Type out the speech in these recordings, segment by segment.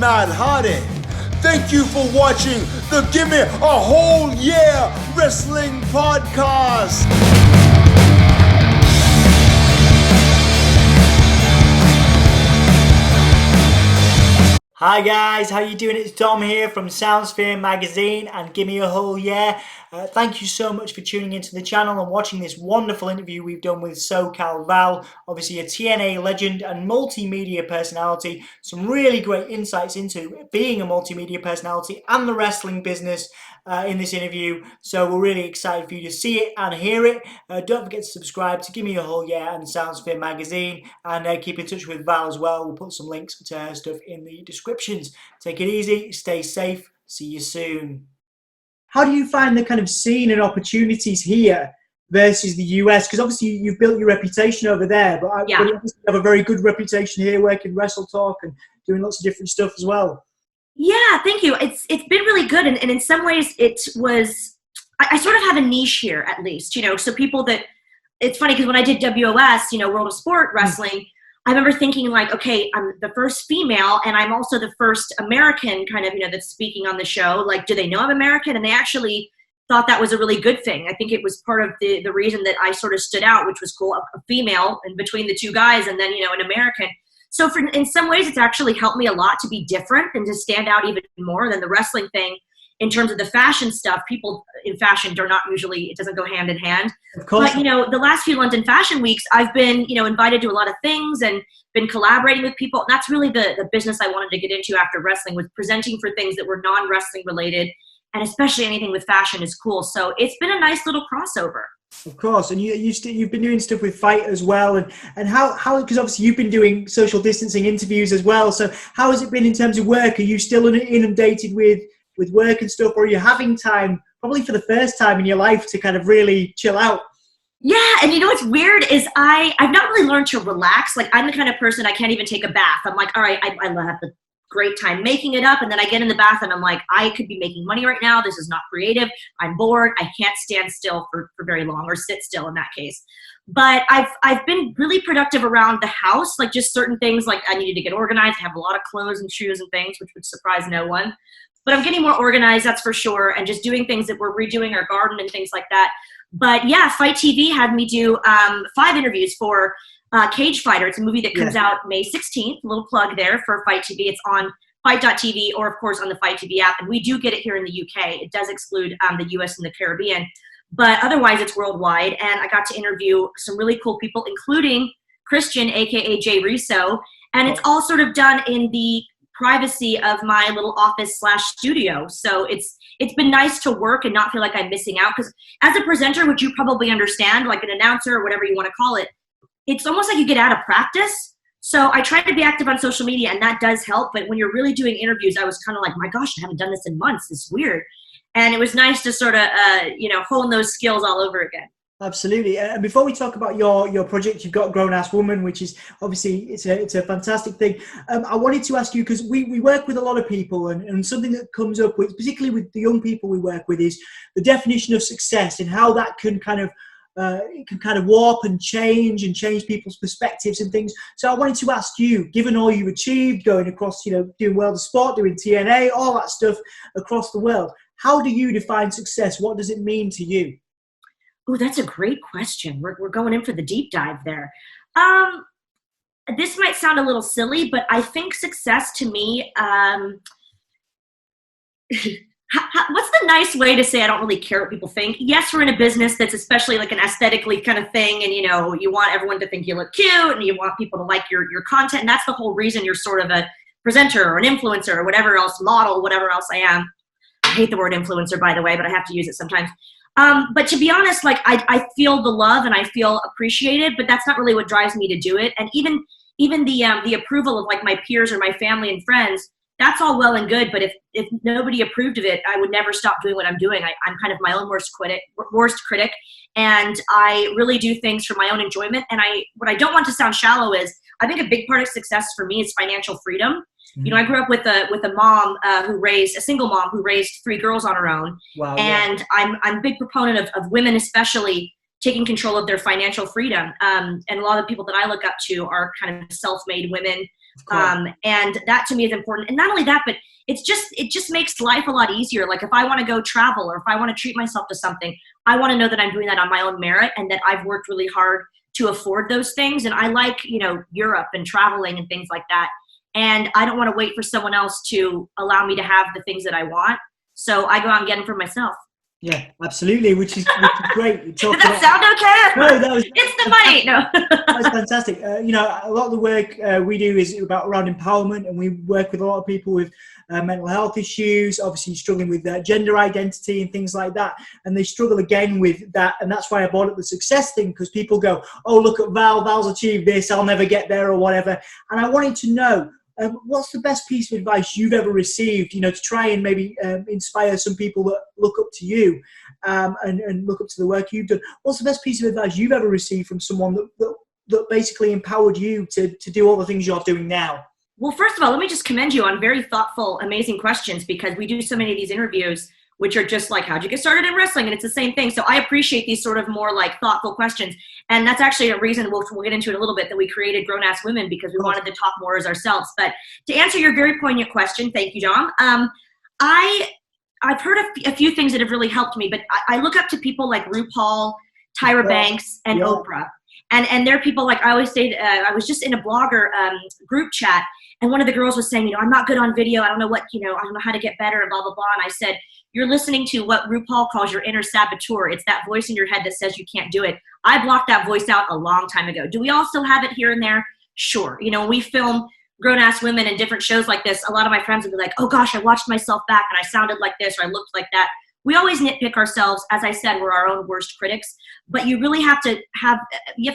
not Hardy. Thank you for watching the Gimme A Hull Yeah Wrestling Podcast. Hi guys, how you doing? It's Dom here from Soundsphere magazine and Gimme A Hull Yeah. Thank you so much for tuning into the channel and watching this wonderful interview we've done with SoCal Val, obviously a TNA legend and multimedia personality. Some really great insights into being a multimedia personality and the wrestling business in this interview. So we're really excited for you to see it and hear it. Don't forget to subscribe to Gimme A Hull Yeah and Soundsphere magazine, and keep in touch with Val as well. We'll put some links to her stuff in the descriptions. Take it easy, stay safe, see you soon. How do you find the kind of scene and opportunities here versus the US? Because obviously you've built your reputation over there, but you obviously have a very good reputation here working Wrestle Talk and doing lots of different stuff as well. Yeah, thank you. It's been really good, and in some ways it was, I sort of have a niche here at least, you know, so people that, it's funny because when I did WOS, you know, World of Sport Wrestling, I remember thinking like, okay, I'm the first female and I'm also the first American kind of, you know, that's speaking on the show. Like, do they know I'm American? And they actually thought that was a really good thing. I think it was part of the reason that I sort of stood out, which was cool, a female in between the two guys and then, you know, an American. So in some ways, it's actually helped me a lot to be different and to stand out even more than the wrestling thing. In terms of the fashion stuff, people in fashion are not usually, it doesn't go hand in hand. Of course. But, you know, the last few London Fashion Weeks, I've been, you know, invited to a lot of things and been collaborating with people. And that's really the business I wanted to get into after wrestling, was presenting for things that were non-wrestling related. And especially anything with fashion is cool. So it's been a nice little crossover. Of course, and you've been doing stuff with FITE as well, and how because obviously you've been doing social distancing interviews as well. So how has it been in terms of work? Are you still inundated with work and stuff, or are you having time, probably for the first time in your life, to kind of really chill out? Yeah, and you know what's weird is I've not really learned to relax. Like, I'm the kind of person, I can't even take a bath. I'm like, all right, I have the great time making it up, and then I get in the bath and I'm like, I could be making money right now. This is not creative. I'm bored. I can't stand still for very long, or sit still in that case. But I've been really productive around the house, like just certain things, like I needed to get organized. I have a lot of clothes and shoes and things, which would surprise no one. But I'm getting more organized, that's for sure, and just doing things that we're redoing our garden and things like that. But yeah, FITE TV had me do 5 interviews for Cage Fighter. It's a movie that comes out May 16th. A little plug there for FITE TV. It's on FITE.tv or, of course, on the FITE TV app. And we do get it here in the UK. It does exclude the US and the Caribbean. But otherwise, it's worldwide. And I got to interview some really cool people, including Christian, a.k.a. Jay Riso. And it's all sort of done in the privacy of my little office/studio. So it's been nice to work and not feel like I'm missing out. Because as a presenter, which you probably understand, like an announcer or whatever you want to call it, it's almost like you get out of practice. So I try to be active on social media, and that does help. But when you're really doing interviews, I was kind of like, my gosh, I haven't done this in months. It's weird. And it was nice to sort of, you know, hone those skills all over again. Absolutely. And before we talk about your project, you've got Grown Ass Woman, which is obviously it's a fantastic thing. I wanted to ask you, because we work with a lot of people, and something that comes up with, particularly with the young people we work with, is the definition of success and how that can kind of warp and change people's perspectives and things. So I wanted to ask you, given all you've achieved, going across, you know, doing World of Sport, doing TNA, all that stuff across the world, how do you define success? What does it mean to you? Oh, that's a great question. We're going in for the deep dive there. This might sound a little silly, but I think success to me, what's the nice way to say I don't really care what people think? Yes, we're in a business that's especially like an aesthetically kind of thing, and you know, you want everyone to think you look cute, and you want people to like your content, and that's the whole reason you're sort of a presenter or an influencer or whatever else, model, whatever else I am. I hate the word influencer, by the way, but I have to use it sometimes. But to be honest, like I feel the love and I feel appreciated, but that's not really what drives me to do it. And even the approval of like my peers or my family and friends, that's all well and good. But if nobody approved of it, I would never stop doing what I'm doing. I'm kind of my own worst critic, and I really do things for my own enjoyment. And what I don't want to sound shallow is, I think a big part of success for me is financial freedom. You know, I grew up with a mom a single mom who raised 3 girls on her own. Wow, and I'm a big proponent of women, especially taking control of their financial freedom. And a lot of the people that I look up to are kind of self-made women And that to me is important. And not only that, but it just makes life a lot easier. Like if I want to go travel or if I want to treat myself to something, I want to know that I'm doing that on my own merit and that I've worked really hard to afford those things. And I like, Europe and traveling and things like that. And I don't want to wait for someone else to allow me to have the things that I want. So I go out and get them for myself. Yeah, absolutely, which is great. Does that sound okay? No, it's the money. No, that's fantastic. A lot of the work we do is around empowerment, and we work with a lot of people with mental health issues, obviously struggling with gender identity and things like that, and they struggle again with that. And that's why I brought up the success thing, because people go, "Oh, look at Val's achieved this. I'll never get there," or whatever. And I wanted to know. What's the best piece of advice you've ever received, to try and maybe inspire some people that look up to you and look up to the work you've done? What's the best piece of advice you've ever received from someone that basically empowered you to do all the things you're doing now? Well, first of all, let me just commend you on very thoughtful, amazing questions, because we do so many of these interviews which are just like, how'd you get started in wrestling? And it's the same thing. So I appreciate these sort of more like thoughtful questions. And that's actually a reason, we'll get into it a little bit, that we created Grown Ass Women, because we wanted to talk more as ourselves. But to answer your very poignant question, thank you, Dom. I've heard a few things that have really helped me, but I look up to people like RuPaul, Tyra Banks, and Oprah. And they're people like, I always say, I was just in a blogger group chat, and one of the girls was saying, I'm not good on video. I don't know what, I don't know how to get better, and blah, blah, blah. And I said, you're listening to what RuPaul calls your inner saboteur. It's that voice in your head that says you can't do it. I blocked that voice out a long time ago. Do we all still have it here and there? Sure. We film Grown Ass Women in different shows like this. A lot of my friends would be like, oh gosh, I watched myself back and I sounded like this, or I looked like that. We always nitpick ourselves. As I said, we're our own worst critics, but you really have to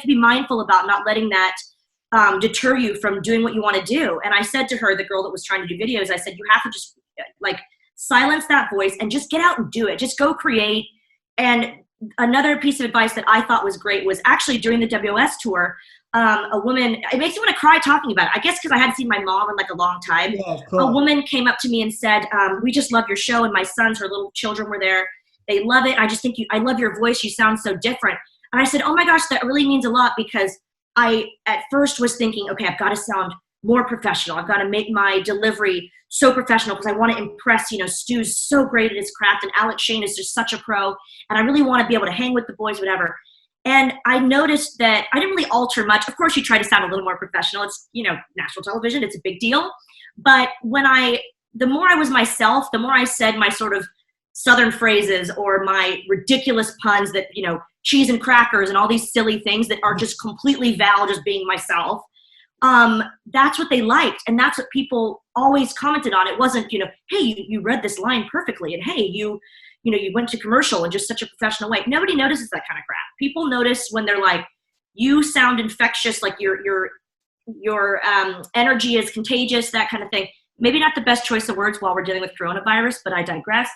be mindful about not letting that deter you from doing what you want to do. And I said to her, the girl that was trying to do videos, I said, you have to just silence that voice and just get out and do it. Just go create. And another piece of advice that I thought was great was actually during the WS tour, a woman, it makes me want to cry talking about it. I guess because I hadn't seen my mom in a long time. Yeah, a woman came up to me and said, we just love your show. And my sons, her little children were there. They love it. I just think I love your voice. You sound so different. And I said, oh my gosh, that really means a lot, because I at first was thinking, okay, I've got to sound more professional. I've got to make my delivery so professional because I want to impress, Stu's so great at his craft, and Alex Shane is just such a pro, and I really want to be able to hang with the boys, whatever. And I noticed that I didn't really alter much. Of course, you try to sound a little more professional. It's, national television, it's a big deal. But the more I was myself, the more I said my sort of Southern phrases or my ridiculous puns that, cheese and crackers and all these silly things that are just completely Val just being myself. That's what they liked. And that's what people always commented on. It wasn't, hey, you read this line perfectly. And hey, you went to commercial in just such a professional way. Nobody notices that kind of crap. People notice when they're like, you sound infectious, like your energy is contagious, that kind of thing. Maybe not the best choice of words while we're dealing with coronavirus, but I digress.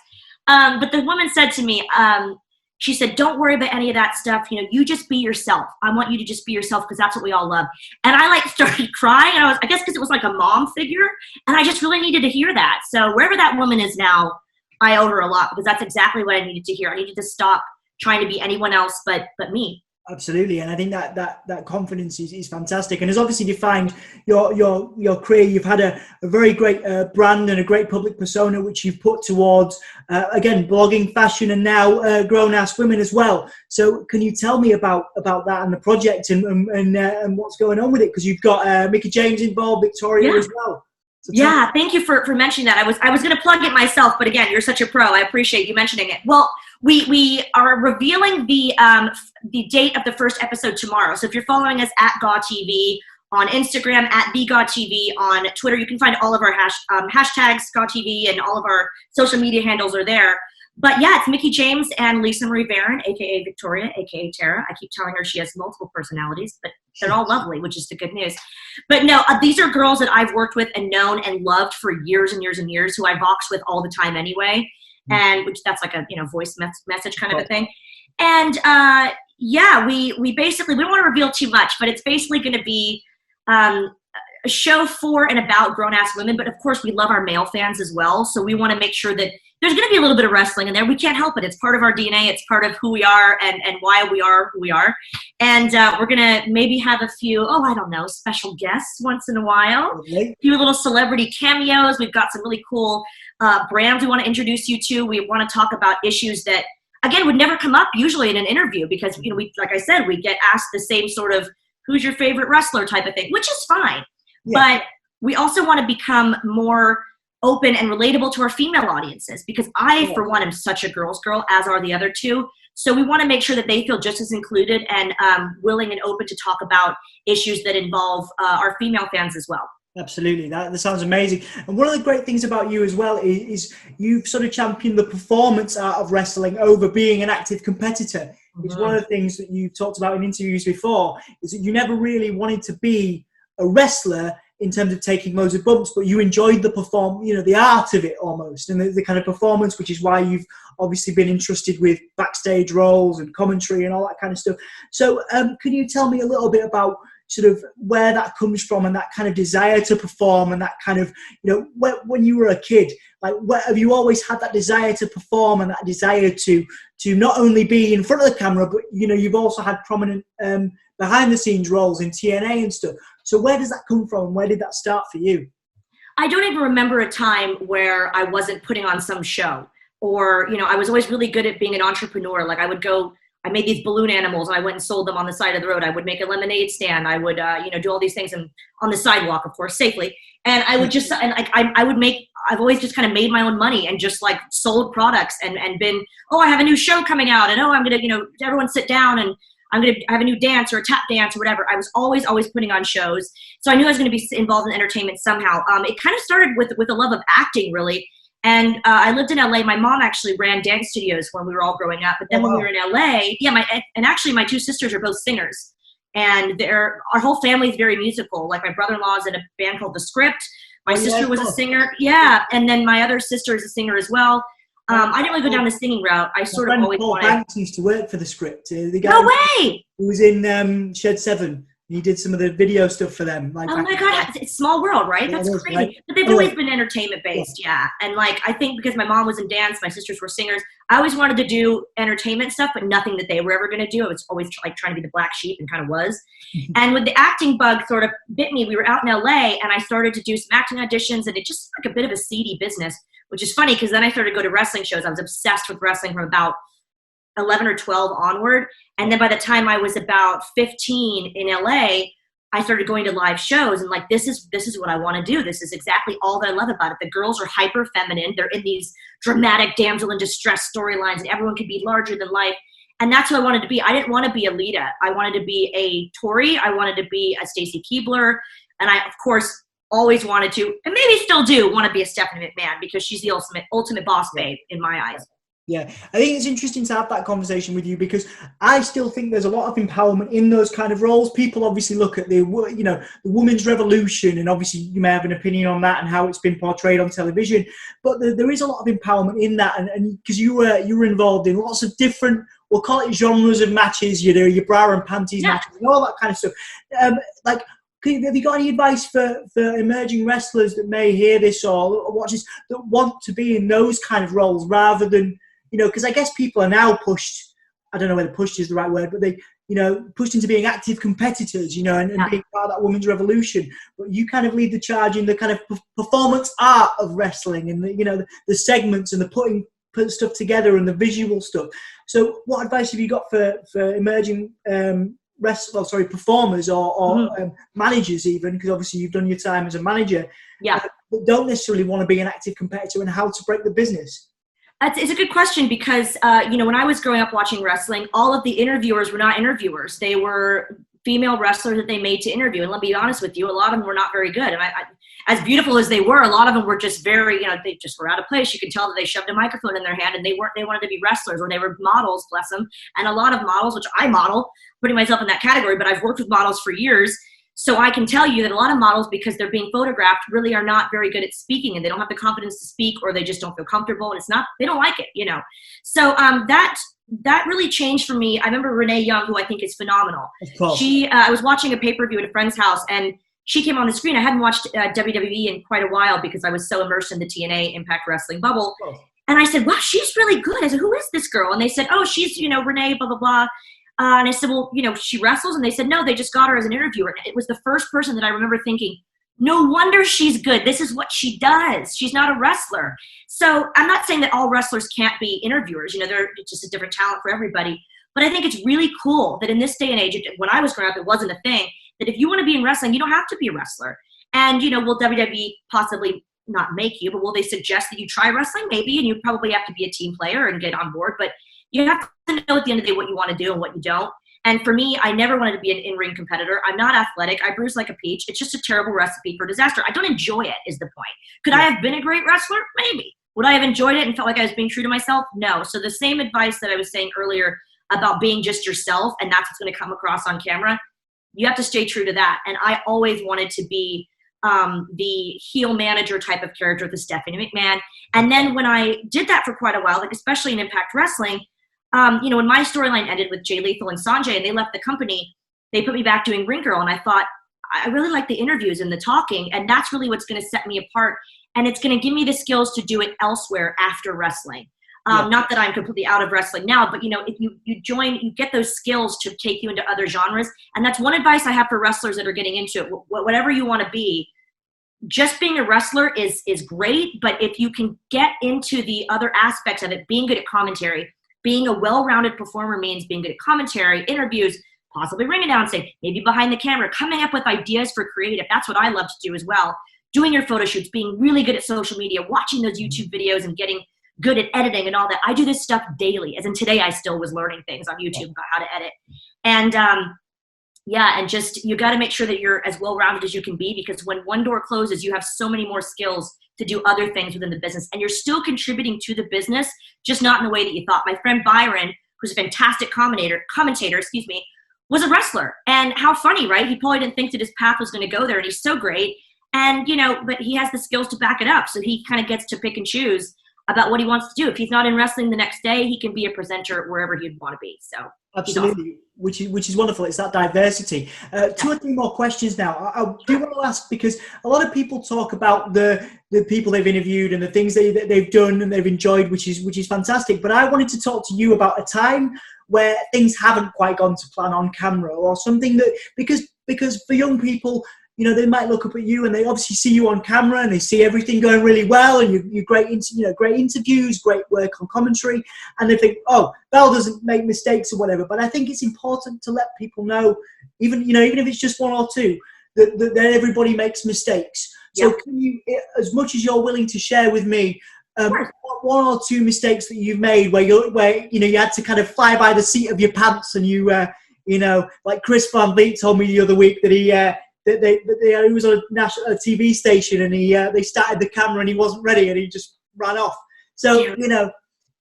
But the woman said to me, she said, don't worry about any of that stuff. You just be yourself. I want you to just be yourself, because that's what we all love. And I started crying. And I guess because it was like a mom figure. And I just really needed to hear that. So wherever that woman is now, I owe her a lot, because that's exactly what I needed to hear. I needed to stop trying to be anyone else but me. Absolutely. And I think that confidence is fantastic, and has obviously defined your career. You've had a very great brand and a great public persona, which you've put towards, again, blogging, fashion, and now Grown Ass Women as well. So can you tell me about that and the project and what's going on with it? Because you've got Mickie James involved, Victoria as well. So thank you for mentioning that. I was going to plug it myself, but again, you're such a pro. I appreciate you mentioning it. Well, we are revealing the date of the first episode tomorrow. So if you're following us at GawTV on Instagram, at TheGawTV on Twitter, you can find all of our hashtags, GawTV, and all of our social media handles are there. But yeah, it's Mickie James and Lisa Marie Varon, aka Victoria, aka Tara. I keep telling her she has multiple personalities, but they're all lovely, which is the good news. But no, these are girls that I've worked with and known and loved for years and years and years, who I box with all the time anyway. And which that's like a voice message kind of a thing. And we basically, we don't want to reveal too much, but it's basically going to be a show for and about grown ass women. But of course, we love our male fans as well. So we want to make sure that there's going to be a little bit of wrestling in there. We can't help it. It's part of our DNA. It's part of who we are and why we are who we are. And we're going to maybe have a few, I don't know, special guests once in a while. Okay. A few little celebrity cameos. We've got some really cool brands we want to introduce you to. We want to talk about issues that, again, would never come up usually in an interview because, we, like I said, we get asked the same sort of who's your favorite wrestler type of thing, which is fine. Yeah. But we also want to become more open and relatable to our female audiences because I, for one, am such a girl's girl, as are the other two. So we want to make sure that they feel just as included and willing and open to talk about issues that involve our female fans as well. Absolutely. That sounds amazing. And one of the great things about you as well is you've sort of championed the performance art of wrestling over being an active competitor. Mm-hmm. It's one of the things that you've talked about in interviews before is that you never really wanted to be a wrestler in terms of taking loads of bumps, but you enjoyed the the art of it almost, and the kind of performance, which is why you've obviously been entrusted with backstage roles and commentary and all that kind of stuff. So can you tell me a little bit about sort of where that comes from and that kind of desire to perform and that kind of, when you were a kid, like have you always had that desire to perform and that desire to not only be in front of the camera, but, you've also had prominent behind the scenes roles in TNA and stuff. So where does that come from? Where did that start for you? I don't even remember a time where I wasn't putting on some show or, I was always really good at being an entrepreneur. Like I made these balloon animals and I went and sold them on the side of the road. I would make a lemonade stand. I would, do all these things and on the sidewalk, of course, safely. And I would just, I've always just kind of made my own money and just like sold products and been, I have a new show coming out and I'm going to, everyone sit down and I'm going to have a new dance or a tap dance or whatever. I was always putting on shows. So I knew I was going to be involved in entertainment somehow. It kind of started with a love of acting, really. And I lived in LA. My mom actually ran dance studios when we were all growing up. But then when we were in LA, my two sisters are both singers. And our whole family is very musical. Like my brother-in-law is in a band called The Script. My sister was a singer. Yeah. And then my other sister is a singer as well. I didn't really go down the singing route. I sort of always wanted. Banks used to work for The Script. The guy no way! Who was in Shed 7. He did some of the video stuff for them. Like, oh my God, it's small world, right? That's crazy. Right? But they've always been entertainment based, yeah. And like, I think because my mom was in dance, my sisters were singers, I always wanted to do entertainment stuff, but nothing that they were ever going to do. I was always like trying to be the black sheep and kind of was. And with the acting bug sort of bit me, we were out in LA and I started to do some acting auditions and it just like a bit of a seedy business, which is funny because then I started to go to wrestling shows. I was obsessed with wrestling from about 11 or 12 onward. And then by the time I was about 15 in LA, I started going to live shows and like, this is what I want to do. This is exactly all that I love about it. The girls are hyper feminine. They're in these dramatic damsel in distress storylines and everyone could be larger than life. And that's who I wanted to be. I didn't want to be a Lita. I wanted to be a Tori. I wanted to be a Stacy Keibler. And I, of course, always wanted to, and maybe still do want to be a Stephanie McMahon because she's the ultimate boss babe in my eyes. Yeah, I think it's interesting to have that conversation with you because I still think there's a lot of empowerment in those kind of roles. People obviously look at the women's revolution, and obviously you may have an opinion on that and how it's been portrayed on television. But there is a lot of empowerment in that, and because you were involved in lots of different, we'll call it genres of matches. Your bra and panties matches and all that kind of stuff. Have you got any advice for emerging wrestlers that may hear this or watch this that want to be in those kind of roles rather than, because I guess people are now pushed, I don't know whether pushed is the right word, but they, pushed into being active competitors, and being part of that women's revolution. But you kind of lead the charge in the kind of performance art of wrestling and the segments and the putting stuff together and the visual stuff. So what advice have you got for emerging performers or managers even, because obviously you've done your time as a manager, that don't necessarily want to be an active competitor and how to break the business? It's a good question because, when I was growing up watching wrestling, all of the interviewers were not interviewers. They were female wrestlers that they made to interview. And let me be honest with you, a lot of them were not very good. And I as beautiful as they were, a lot of them were just very, they just were out of place. You could tell that they shoved a microphone in their hand and they wanted to be wrestlers or they were models, bless them. And a lot of models, which I model, putting myself in that category, but I've worked with models for years. So I can tell you that a lot of models, because they're being photographed, really are not very good at speaking and they don't have the confidence to speak or they just don't feel comfortable and they don't like it, So that really changed for me. I remember Renee Young, who I think is phenomenal. I was watching a pay-per-view at a friend's house and she came on the screen. I hadn't watched WWE in quite a while because I was so immersed in the TNA Impact Wrestling bubble. And I said, wow, she's really good. I said, who is this girl? And they said, oh, she's, Renee, blah, blah, blah. And I said, well, she wrestles? And they said, no, they just got her as an interviewer. And it was the first person that I remember thinking, no wonder she's good. This is what she does. She's not a wrestler. So I'm not saying that all wrestlers can't be interviewers. They're just a different talent for everybody. But I think it's really cool that in this day and age, when I was growing up, it wasn't a thing, that if you want to be in wrestling, you don't have to be a wrestler. And, will WWE possibly not make you, but will they suggest that you try wrestling? Maybe, and you probably have to be a team player and get on board. But you have to know at the end of the day what you want to do and what you don't. And for me, I never wanted to be an in-ring competitor. I'm not athletic. I bruise like a peach. It's just a terrible recipe for disaster. I don't enjoy it is the point. Could I have been a great wrestler? Maybe. Would I have enjoyed it and felt like I was being true to myself? No. So the same advice that I was saying earlier about being just yourself, and that's what's going to come across on camera, you have to stay true to that. And I always wanted to be the heel manager type of character with the Stephanie McMahon. And then when I did that for quite a while, like especially in Impact Wrestling, when my storyline ended with Jay Lethal and Sanjay and they left the company, they put me back doing Ring Girl. And I thought, I really like the interviews and the talking. And that's really what's going to set me apart. And it's going to give me the skills to do it elsewhere after wrestling. Not that I'm completely out of wrestling now, but if you join, you get those skills to take you into other genres. And that's one advice I have for wrestlers that are getting into it. Whatever you want to be, just being a wrestler is great. But if you can get into the other aspects of it, being good at commentary, being a well-rounded performer means being good at commentary, interviews, possibly ring announcing, maybe behind the camera, coming up with ideas for creative. That's what I love to do as well. Doing your photo shoots, being really good at social media, watching those YouTube videos and getting good at editing and all that. I do this stuff daily. As in today, I still was learning things on YouTube about how to edit. And and just, you got to make sure that you're as well-rounded as you can be, because when one door closes, you have so many more skills to do other things within the business. And you're still contributing to the business, just not in the way that you thought. My friend Byron, who's a fantastic commentator, was a wrestler. And how funny, right? He probably didn't think that his path was going to go there, and he's so great. And, but he has the skills to back it up. So he kind of gets to pick and choose about what he wants to do. If he's not in wrestling the next day, he can be a presenter wherever he'd want to be. So absolutely, awesome. which is wonderful. It's that diversity. 2 or 3 more questions now. I do want to ask, because a lot of people talk about the people they've interviewed and the things that they've done and they've enjoyed, which is fantastic. But I wanted to talk to you about a time where things haven't quite gone to plan on camera, or something that, because for young people, they might look up at you and they obviously see you on camera and they see everything going really well, and you're great interviews, great work on commentary, and they think, oh, Val doesn't make mistakes or whatever. But I think it's important to let people know, even if it's just 1 or 2, that everybody makes mistakes. So can you, as much as you're willing to share with me, 1 or 2 mistakes that you've made where you had to kind of fly by the seat of your pants, and like Chris Van Vliet told me the other week that he was on a national TV station, and they started the camera and he wasn't ready and he just ran off. So,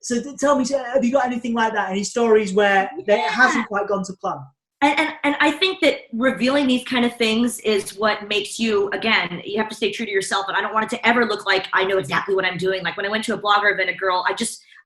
so tell me, have you got anything like that? Any stories where it hasn't quite gone to plan? And I think that revealing these kind of things is what makes you, again, you have to stay true to yourself. And I don't want it to ever look like I know exactly what I'm doing. Like when I went to a blogger event, a girl,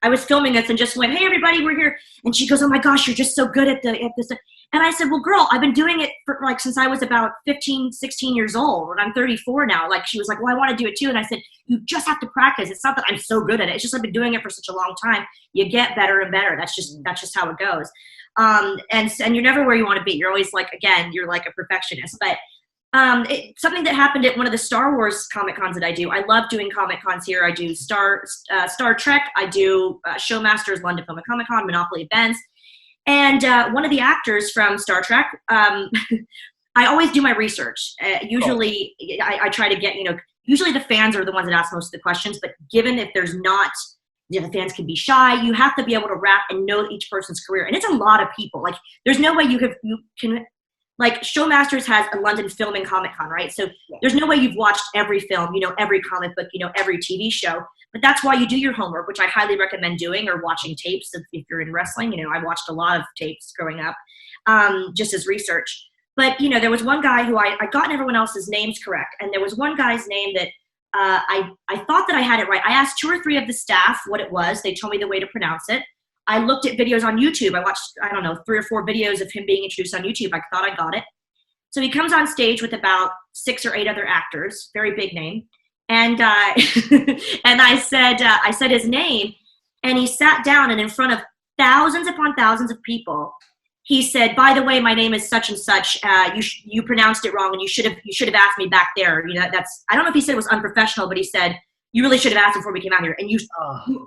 I was filming this and just went, hey, everybody, we're here. And she goes, oh my gosh, you're just so good at this. And I said, well, girl, I've been doing it for since I was about 15, 16 years old, and I'm 34 now. Like, she was like, well, I want to do it too. And I said, you just have to practice. It's not that I'm so good at it. It's just I've been doing it for such a long time. You get better and better. That's just how it goes. And you're never where you want to be. You're always like, again, you're like a perfectionist. But something that happened at one of the Star Wars Comic Cons that I do. I love doing Comic Cons here. I do Star Trek. I do Showmasters, London Film and Comic Con, Monopoly events. And one of the actors from Star Trek, I always do my research. Usually I try to get, usually the fans are the ones that ask most of the questions, but given if there's not, the fans can be shy, you have to be able to wrap and know each person's career. And it's a lot of people. Like, there's no way you can, like, Showmasters has a London Film and Comic Con, right? So there's no way you've watched every film, every comic book, every TV show. But that's why you do your homework, which I highly recommend doing, or watching tapes if you're in wrestling. I watched a lot of tapes growing up, just as research. But, there was one guy who I got everyone else's names correct. And there was one guy's name that I thought that I had it right. I asked 2 or 3 of the staff what it was. They told me the way to pronounce it. I looked at videos on YouTube. I watched, 3 or 4 videos of him being introduced on YouTube. I thought I got it. So he comes on stage with about 6 or 8 other actors, very big name. And and I said his name, and he sat down, and in front of thousands upon thousands of people, he said, "By the way, my name is such and such. You pronounced it wrong, and you should have asked me back there. You know, that's, I don't know if he said it was unprofessional, but he said you really should have asked before we came out here." And you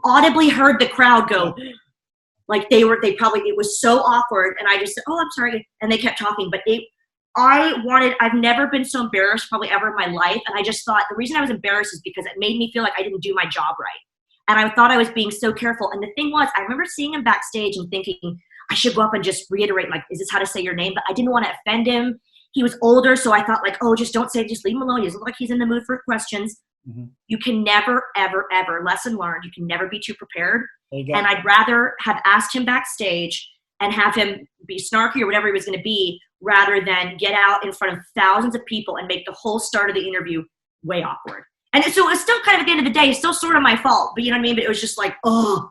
audibly heard the crowd go, like it was so awkward. And I just said, "Oh, I'm sorry," and they kept talking. But I've never been so embarrassed probably ever in my life. And I just thought the reason I was embarrassed is because it made me feel like I didn't do my job right. And I thought I was being so careful. And the thing was, I remember seeing him backstage and thinking, I should go up and just reiterate, like, is this how to say your name? But I didn't want to offend him. He was older, so I thought, like, oh, just don't say it. Just leave him alone. He doesn't look like he's in the mood for questions. Mm-hmm. You can never, ever, ever, lesson learned, you can never be too prepared. And I'd rather have asked him backstage and have him be snarky or whatever he was going to be, rather than get out in front of thousands of people and make the whole start of the interview way awkward. And so it was still kind of, at the end of the day, it's still sort of my fault. But you know what I mean? But it was just like, oh.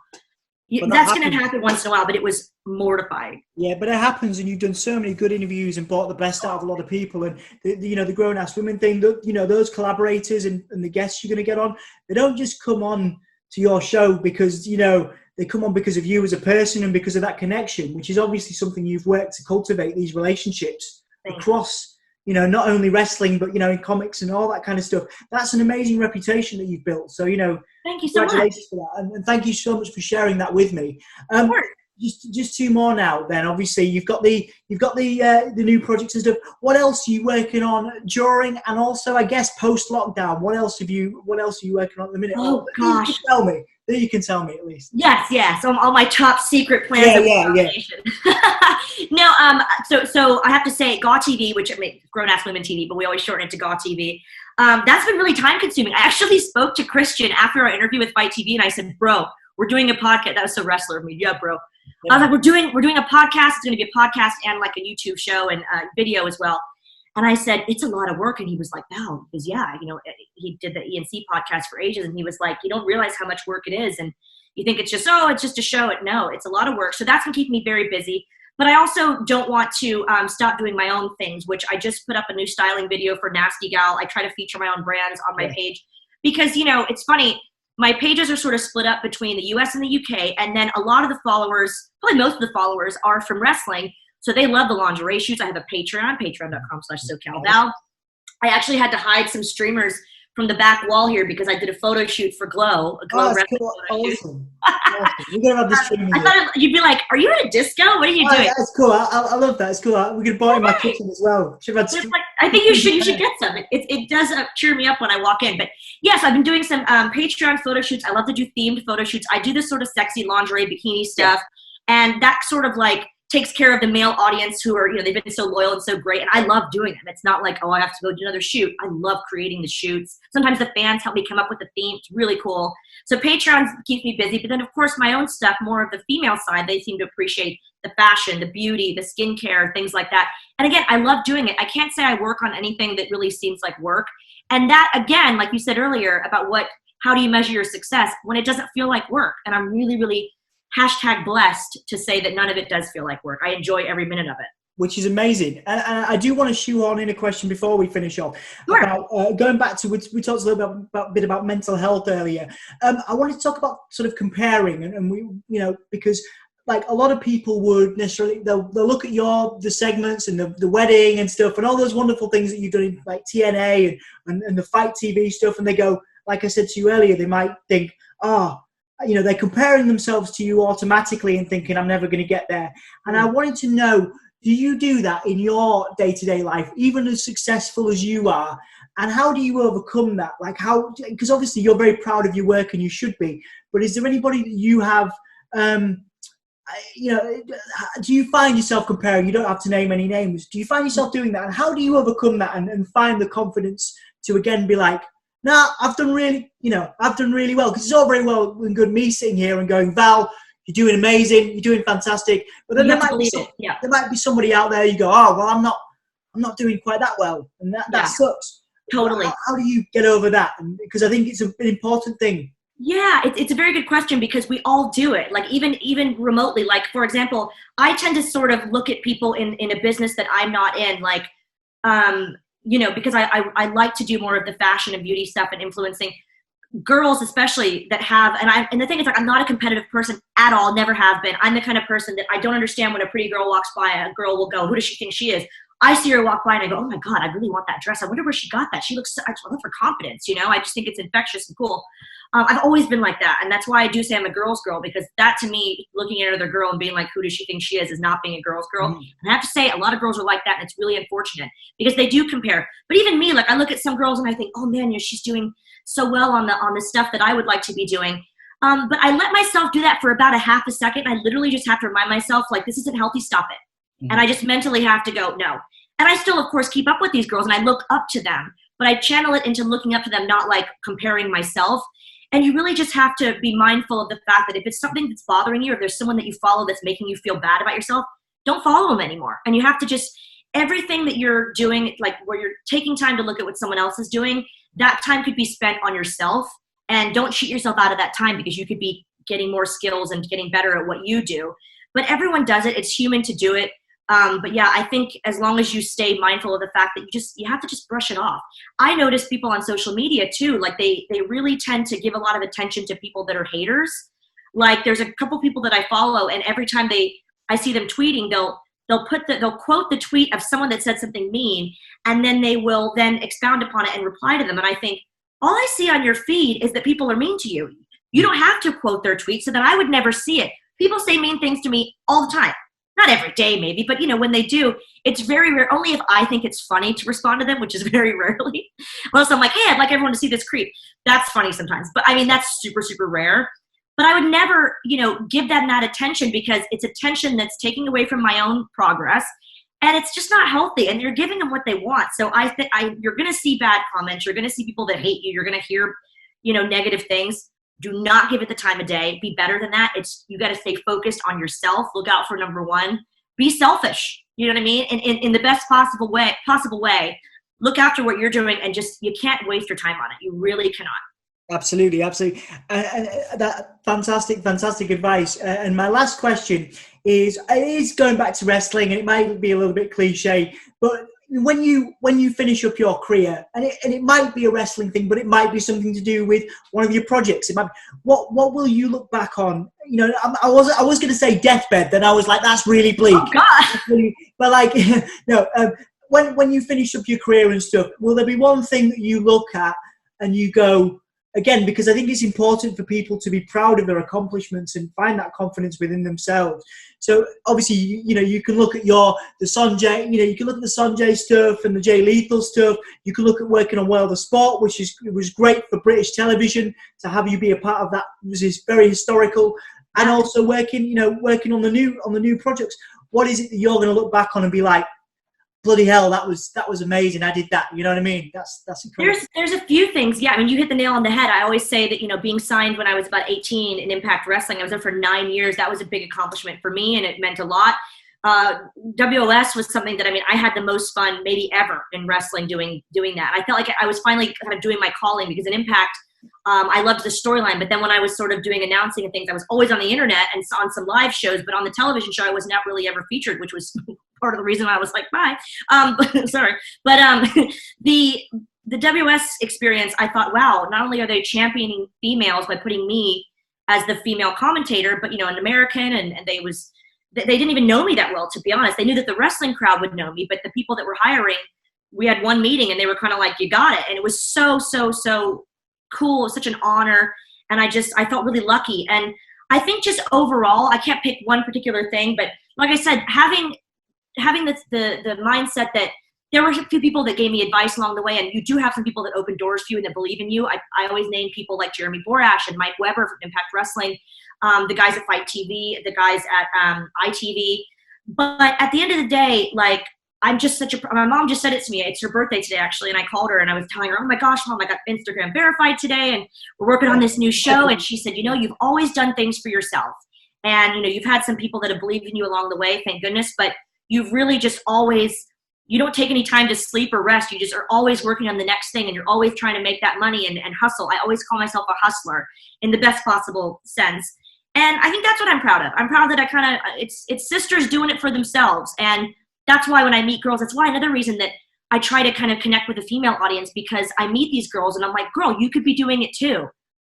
That's going to happen once in a while, but it was mortifying. Yeah, but it happens, and you've done so many good interviews and brought the best out of a lot of people. And the grown ass women thing, those collaborators and the guests you're going to get on, they don't just come on to your show because they come on because of you as a person and because of that connection, which is obviously something you've worked to cultivate, these relationships across. Not only wrestling, but, in comics and all that kind of stuff. That's an amazing reputation that you've built. So, thank you so much. Congratulations for that. And thank you so much for sharing that with me. Just two more now then. Obviously, you've got the new projects and stuff. What else are you working on during and also, I guess, post-lockdown? What else are you working on at the minute? Oh, gosh. You can tell me at least. Yes. All my top secret plans. Yeah. No, so I have to say, GAW TV, which I mean, Grown Ass Women TV, but we always shorten it to GAW TV. That's been really time consuming. I actually spoke to Christian after our interview with FITE TV, and I said, "Bro, we're doing a podcast." That was so wrestler of me. Yeah, bro. Yeah. I was like, we're doing a podcast. It's going to be a podcast and like a YouTube show and video as well. And I said, "It's a lot of work." And he was like, "Wow." Because he did the ENC podcast for ages, and he was like, "You don't realize how much work it is, and you think it's just a show." No, it's a lot of work. So that's been keeping me very busy. But I also don't want to stop doing my own things, which I just put up a new styling video for Nasty Gal. I try to feature my own brands on my page because, it's funny. My pages are sort of split up between the US and the UK. And then a lot of the followers, probably most of the followers, are from wrestling. So they love the lingerie shoots. I have a Patreon, patreon.com/SoCal Val. I actually had to hide some streamers from the back wall here because I did a photo shoot for Glow. That's cool. Awesome. We're going to have this streaming. I thought you'd be like, "Are you at a disco? What are you doing?" That's cool. I love that. It's cool. We're going to buy it in my kitchen as well. I think you should get some. It does cheer me up when I walk in. But yes, I've been doing some Patreon photo shoots. I love to do themed photo shoots. I do this sort of sexy lingerie bikini stuff. And that sort of like takes care of the male audience who are, they've been so loyal and so great. And I love doing them. It's not like, oh, I have to go do another shoot. I love creating the shoots. Sometimes the fans help me come up with the theme. It's really cool. So Patreon keeps me busy. But then, of course, my own stuff, more of the female side, they seem to appreciate the fashion, the beauty, the skincare, things like that. And again, I love doing it. I can't say I work on anything that really seems like work. And that, again, like you said earlier about how do you measure your success when it doesn't feel like work? And I'm really, really #blessed to say that none of it does feel like work. I enjoy every minute of it. Which is amazing. And I do want to shoehorn in a question before we finish off. Sure. About going back to, we talked a little bit about mental health earlier. I wanted to talk about sort of comparing and we, because like a lot of people would necessarily, they'll look at the segments and the wedding and stuff and all those wonderful things that you've done in like TNA and the FITE TV stuff. And they go, like I said to you earlier, they might think, they're comparing themselves to you automatically and thinking, I'm never going to get there. And I wanted to know, do you do that in your day-to-day life, even as successful as you are? And how do you overcome that? Like because obviously you're very proud of your work and you should be, but is there anybody that you have, do you find yourself comparing? You don't have to name any names. Do you find yourself doing that? And how do you overcome that and find the confidence to again be like, "Nah, I've done really well." Because it's all very well and good me sitting here and going, "Val, you're doing amazing, you're doing fantastic." But then there might be somebody out there you go, "Oh, well, I'm not doing quite that well," and that sucks. Totally. How do you get over that? Because I think it's an important thing. Yeah, it's a very good question because we all do it. Like even remotely. Like for example, I tend to sort of look at people in a business that I'm not in, like. you know, because I like to do more of the fashion and beauty stuff and influencing girls, especially that have, and the thing is, like, I'm not a competitive person at all, never have been. I'm the kind of person that I don't understand when a pretty girl walks by, a girl will go, who does she think she is? I see her walk by and I go, oh my God, I really want that dress. I wonder where she got that. She looks, I love her confidence, you know? I just think it's infectious and cool. I've always been like that. And that's why I do say I'm a girl's girl, because that, to me, looking at another girl and being like, who does she think she is not being a girl's girl. And I have to say, a lot of girls are like that, and it's really unfortunate because they do compare. But even me, like, I look at some girls and I think, oh man, you know, she's doing so well on the stuff that I would like to be doing. But I let myself do that for about a half a second. I literally just have to remind myself, like, this isn't healthy, stop it. And I just mentally have to go, no. And I still, of course, keep up with these girls and I look up to them, but I channel it into looking up to them, not like comparing myself. And you really just have to be mindful of the fact that if it's something that's bothering you, or if there's someone that you follow that's making you feel bad about yourself, don't follow them anymore. And you have to just, everything that you're doing, like where you're taking time to look at what someone else is doing, that time could be spent on yourself. And don't cheat yourself out of that time, because you could be getting more skills and getting better at what you do. But everyone does it. It's human to do it. But yeah, I think as long as you stay mindful of the fact that you have to just brush it off. I notice people on social media too, like they really tend to give a lot of attention to people that are haters. Like there's a couple people that I follow, and every time I see them tweeting, they'll quote the tweet of someone that said something mean, and then they will then expound upon it and reply to them. And I think, all I see on your feed is that people are mean to you. You don't have to quote their tweet, so that I would never see it. People say mean things to me all the time. Not every day maybe, but you know, when they do, it's very rare. Only if I think it's funny to respond to them, which is very rarely. Unless I'm like, hey, I'd like everyone to see this creep. That's funny sometimes. But I mean, that's super, super rare. But I would never, you know, give them that attention, because it's attention that's taking away from my own progress. And it's just not healthy. And you're giving them what they want. So you're going to see bad comments. You're going to see people that hate you. You're going to hear, you know, negative things. Do not give it the time of day. Be better than that. You got to stay focused on yourself. Look out for number one. Be selfish. You know what I mean? And in the best possible way, look after what you're doing, and you can't waste your time on it. You really cannot. Absolutely. That fantastic advice. And my last question is going back to wrestling, and it might be a little bit cliche, but when you finish up your career, and it might be a wrestling thing, but it might be something to do with one of your projects. It might be, what will you look back on? You know, I was going to say deathbed, then I was like, that's really bleak. Oh God! But like, no. When you finish up your career and stuff, will there be one thing that you look at and you go, again, because I think it's important for people to be proud of their accomplishments and find that confidence within themselves. So obviously, you know, you can look at the Sanjay, you know, you can look at the Sanjay stuff and the Jay Lethal stuff. You can look at working on World of Sport, which was great for British television to have you be a part of that. It was very historical, and also working on the new projects. What is it that you're going to look back on and be like, bloody hell, that was amazing. I did that. You know what I mean? That's incredible. There's a few things. Yeah, I mean, you hit the nail on the head. I always say that, you know, being signed when I was about 18 in Impact Wrestling, I was there for 9 years. That was a big accomplishment for me, and it meant a lot. WOS was something that, I mean, I had the most fun maybe ever in wrestling doing that. I felt like I was finally kind of doing my calling, because in Impact, I loved the storyline, but then when I was sort of doing announcing and things, I was always on the internet and on some live shows, but on the television show, I was not really ever featured, which was part of the reason I was like, bye. Sorry. But the WS experience, I thought, wow, not only are they championing females by putting me as the female commentator, but, you know, an American, and they didn't even know me that well, to be honest. They knew that the wrestling crowd would know me, but the people that were hiring, we had one meeting and they were kind of like, you got it. And it was so cool. It was such an honor. And I felt really lucky. And I think just overall, I can't pick one particular thing, but like I said, having the mindset that there were a few people that gave me advice along the way, and you do have some people that open doors for you and that believe in you. I always name people like Jeremy Borash and Mike Weber from Impact Wrestling, the guys at FITE TV, the guys at ITV. But at the end of the day, like, I'm just my mom just said it to me. It's her birthday today, actually, and I called her and I was telling her, oh my gosh, Mom, I got Instagram verified today and we're working on this new show. And she said, you know, you've always done things for yourself. And, you know, you've had some people that have believed in you along the way, thank goodness, but you've really just always, you don't take any time to sleep or rest. You just are always working on the next thing, and you're always trying to make that money and hustle. I always call myself a hustler in the best possible sense. And I think that's what I'm proud of. I'm proud that it's sisters doing it for themselves. And that's why when I meet girls, that's why another reason that I try to kind of connect with the female audience because I meet these girls and I'm like, girl, you could be doing it too.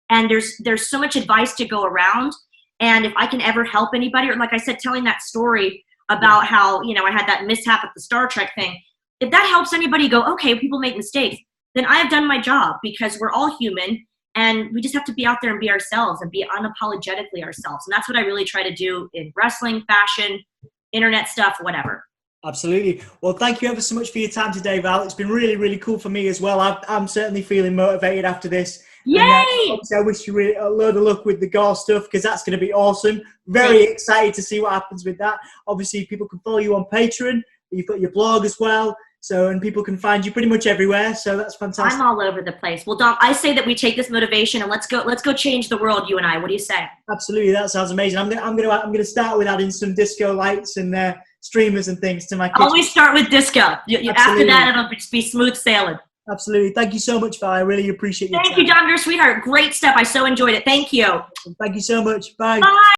And there's so much advice to go around. And if I can ever help anybody, or like I said, telling that story about how, you know, I had that mishap at the Star Trek thing, if that helps anybody go, okay, people make mistakes, then I have done my job, because we're all human and we just have to be out there and be ourselves and be unapologetically ourselves. And that's what I really try to do in wrestling, fashion, internet stuff, whatever. Absolutely. Well, thank you ever so much for your time today, Val. It's been really, really cool for me as well. I'm certainly feeling motivated after this. Yay! And, I wish you really a load of luck with the Gore stuff, because that's going to be awesome. Very excited to see what happens with that. Obviously, people can follow you on Patreon. You've got your blog as well. So, and people can find you pretty much everywhere. So that's fantastic. I'm all over the place. Well, Dom, I say that we take this motivation and let's go change the world, you and I. What do you say? Absolutely. That sounds amazing. I'm gonna start with adding some disco lights and streamers and things to my kitchen. Always start with disco. After that, it'll be smooth sailing. Absolutely. Thank you so much, Val. I really appreciate your time. Thank you, Dom. You're a sweetheart. Great stuff. I so enjoyed it. Thank you. Thank you so much. Bye. Bye.